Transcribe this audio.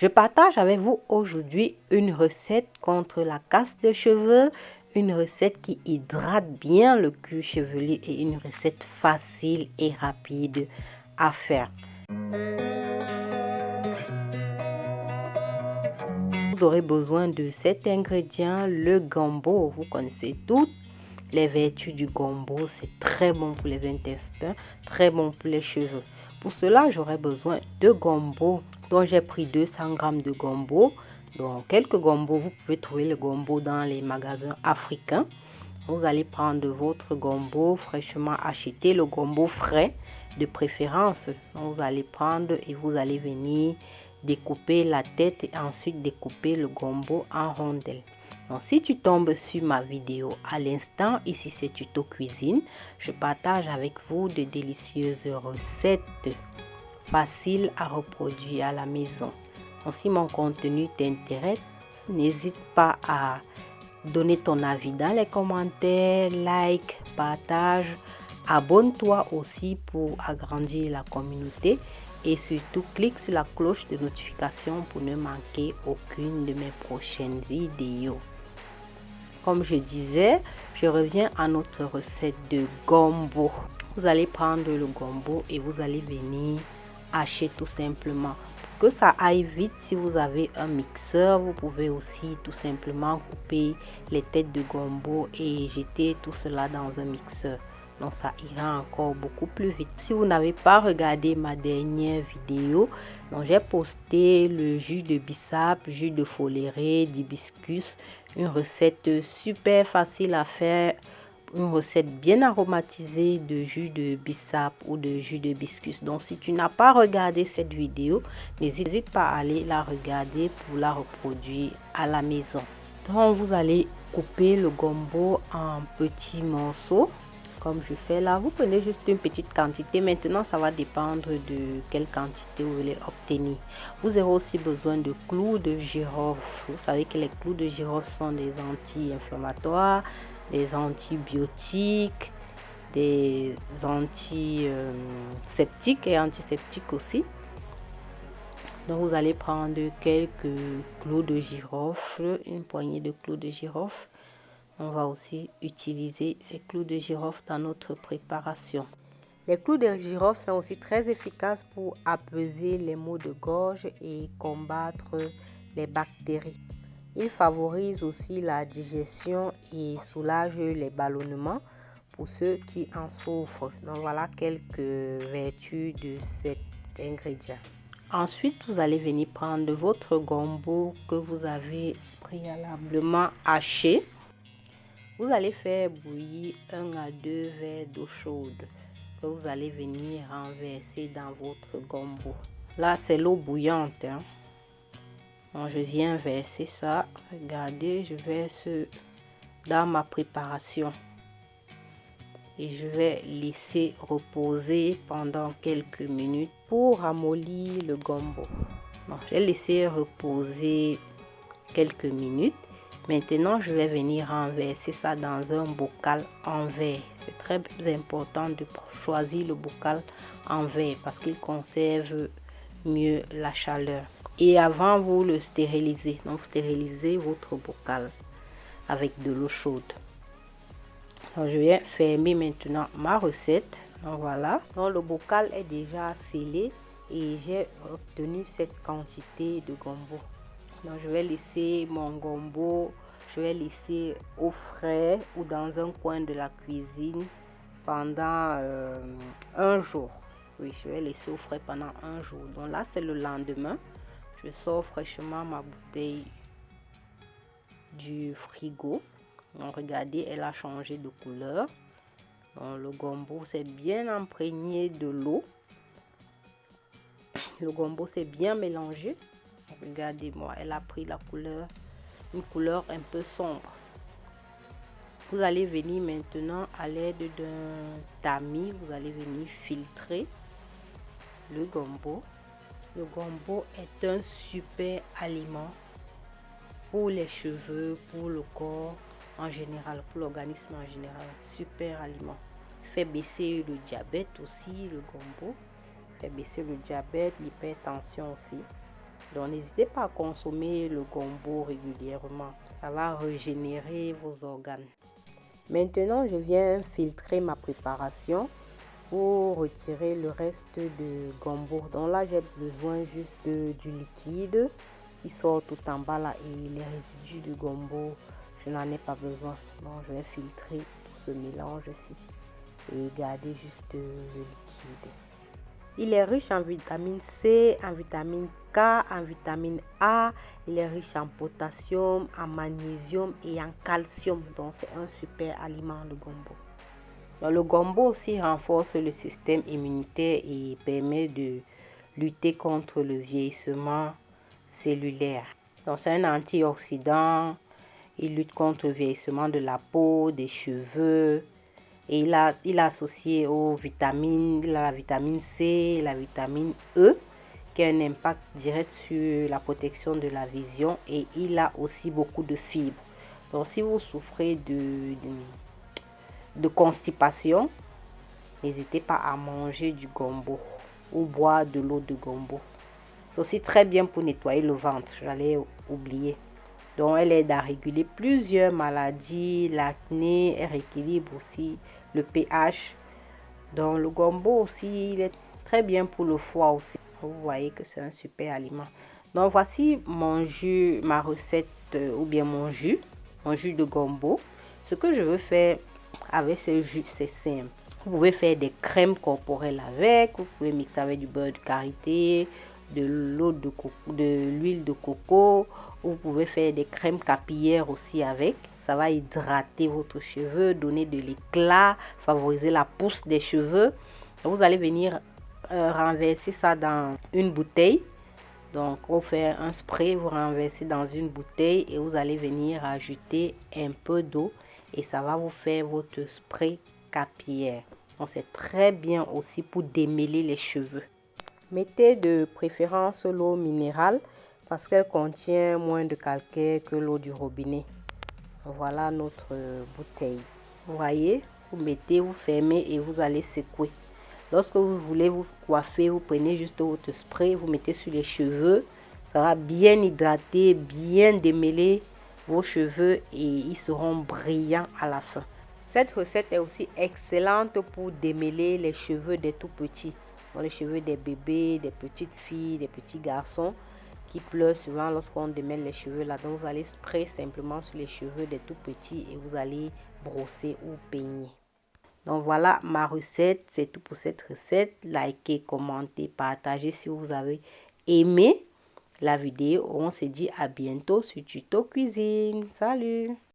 Je partage avec vous aujourd'hui une recette contre la casse de cheveux, une recette qui hydrate bien le cuir chevelu et une recette facile et rapide à faire. Vous aurez besoin de cet ingrédient, le gombo. Vous connaissez toutes les vertus du gombo. C'est très bon pour les intestins, très bon pour les cheveux. Pour cela, j'aurai besoin de gombo. Donc, j'ai pris 200 g de gombo. Donc, quelques gombos, vous pouvez trouver le gombo dans les magasins africains. Vous allez prendre votre gombo fraîchement acheté, le gombo frais de préférence. Donc, vous allez prendre et vous allez venir découper la tête et ensuite découper le gombo en rondelles. Donc, si tu tombes sur ma vidéo à l'instant, ici c'est tuto cuisine, je partage avec vous de délicieuses recettes faciles à reproduire à la maison. Donc, si mon contenu t'intéresse, n'hésite pas à donner ton avis dans les commentaires, like, partage, abonne-toi aussi pour agrandir la communauté et surtout clique sur la cloche de notification pour ne manquer aucune de mes prochaines vidéos. Comme je disais, je reviens à notre recette de gombo. Vous allez prendre le gombo et vous allez venir hacher tout simplement. Pour que ça aille vite, si vous avez un mixeur, vous pouvez aussi tout simplement couper les têtes de gombo et jeter tout cela dans un mixeur. Donc ça ira encore beaucoup plus vite. Si vous n'avez pas regardé ma dernière vidéo, j'ai posté le jus de bissap, jus de foléré, d'hibiscus, une recette super facile à faire, une recette bien aromatisée de jus de bissap ou de jus d'hibiscus. Donc si tu n'as pas regardé cette vidéo, n'hésite pas à aller la regarder pour la reproduire à la maison. Donc vous allez couper le gombo en petits morceaux. Comme je fais là, vous prenez juste une petite quantité. Maintenant, ça va dépendre de quelle quantité vous voulez obtenir. Vous aurez aussi besoin de clous de girofle. Vous savez que les clous de girofle sont des anti-inflammatoires, des antibiotiques, des antiseptiques et antiseptiques aussi. Donc, vous allez prendre quelques clous de girofle, une poignée de clous de girofle. On va aussi utiliser ces clous de girofle dans notre préparation. Les clous de girofle sont aussi très efficaces pour apaiser les maux de gorge et combattre les bactéries. Ils favorisent aussi la digestion et soulagent les ballonnements pour ceux qui en souffrent. Donc voilà quelques vertus de cet ingrédient. Ensuite, vous allez venir prendre votre gombo que vous avez préalablement haché. Vous allez faire bouillir 1 à 2 verres d'eau chaude que vous allez venir renverser dans votre gombo. Là, c'est l'eau bouillante. Donc, je viens verser ça. Regardez, je verse dans ma préparation. Et je vais laisser reposer pendant quelques minutes pour ramollir le gombo. Donc, j'ai laissé reposer quelques minutes. Maintenant, je vais venir renverser ça dans un bocal en verre. C'est très important de choisir le bocal en verre parce qu'il conserve mieux la chaleur. Et avant, vous le stérilisez. Donc, stérilisez votre bocal avec de l'eau chaude. Donc, je viens fermer maintenant ma recette. Donc, voilà. Donc, le bocal est déjà scellé et j'ai obtenu cette quantité de gombo. Donc, je vais laisser mon gombo, je vais laisser au frais ou dans un coin de la cuisine pendant un jour. Oui, je vais laisser au frais pendant un jour. Donc là, c'est le lendemain. Je sors fraîchement ma bouteille du frigo. Donc, regardez, elle a changé de couleur. Donc, le gombo s'est bien imprégné de l'eau. Le gombo s'est bien mélangé. Regardez-moi, elle a pris la couleur, une couleur un peu sombre. Vous allez venir maintenant à l'aide d'un tamis, vous allez venir filtrer le gombo. Le gombo est un super aliment pour les cheveux, pour le corps en général, pour l'organisme en général. Super aliment. Fait baisser le diabète aussi, le gombo. Fait baisser le diabète, l'hypertension aussi. Donc n'hésitez pas à consommer le gombo régulièrement. Ça va régénérer vos organes. Maintenant, je viens filtrer ma préparation pour retirer le reste de gombo. Donc là, j'ai besoin juste du liquide qui sort tout en bas là, et les résidus du gombo, je n'en ai pas besoin. Donc je vais filtrer tout ce mélange-ci et garder juste le liquide. Il est riche en vitamine C, en vitamine K, en vitamine A. Il est riche en potassium, en magnésium et en calcium. Donc c'est un super aliment, le gombo. Donc, le gombo aussi renforce le système immunitaire et permet de lutter contre le vieillissement cellulaire. Donc c'est un antioxydant. Il lutte contre le vieillissement de la peau, des cheveux. Et il est associé aux vitamines, la vitamine C, la vitamine E, qui a un impact direct sur la protection de la vision. Et il a aussi beaucoup de fibres. Donc si vous souffrez de constipation, n'hésitez pas à manger du gombo ou boire de l'eau de gombo. C'est aussi très bien pour nettoyer le ventre, j'allais oublier. Donc elle aide à réguler plusieurs maladies, l'acné, elle rééquilibre aussi le pH. Donc le gombo aussi, il est très bien pour le foie aussi. Vous voyez que c'est un super aliment. Donc voici mon jus, ma recette ou bien mon jus de gombo. Ce que je veux faire avec ce jus, c'est simple. Vous pouvez faire des crèmes corporelles avec, vous pouvez mixer avec du beurre de karité, de l'eau de coco, de l'huile de coco. Vous pouvez faire des crèmes capillaires aussi avec. Ça va hydrater votre cheveu, donner de l'éclat, favoriser la pousse des cheveux. Donc, vous allez venir renverser ça dans une bouteille. Donc, on fait un spray, vous renversez dans une bouteille et vous allez venir ajouter un peu d'eau et ça va vous faire votre spray capillaire. Donc, c'est très bien aussi pour démêler les cheveux. Mettez de préférence l'eau minérale parce qu'elle contient moins de calcaire que l'eau du robinet. Voilà notre bouteille. Vous voyez, vous mettez, vous fermez et vous allez secouer. Lorsque vous voulez vous coiffer, vous prenez juste votre spray, vous mettez sur les cheveux. Ça va bien hydrater, bien démêler vos cheveux et ils seront brillants à la fin. Cette recette est aussi excellente pour démêler les cheveux des tout petits. Les cheveux des bébés, des petites filles, des petits garçons qui pleurent souvent lorsqu'on démêle les cheveux là. Donc vous allez sprayer simplement sur les cheveux des tout petits et vous allez brosser ou peigner. Donc voilà ma recette, c'est tout pour cette recette. Likez, commentez, partagez si vous avez aimé la vidéo. On se dit à bientôt sur Tuto Cuisine. Salut!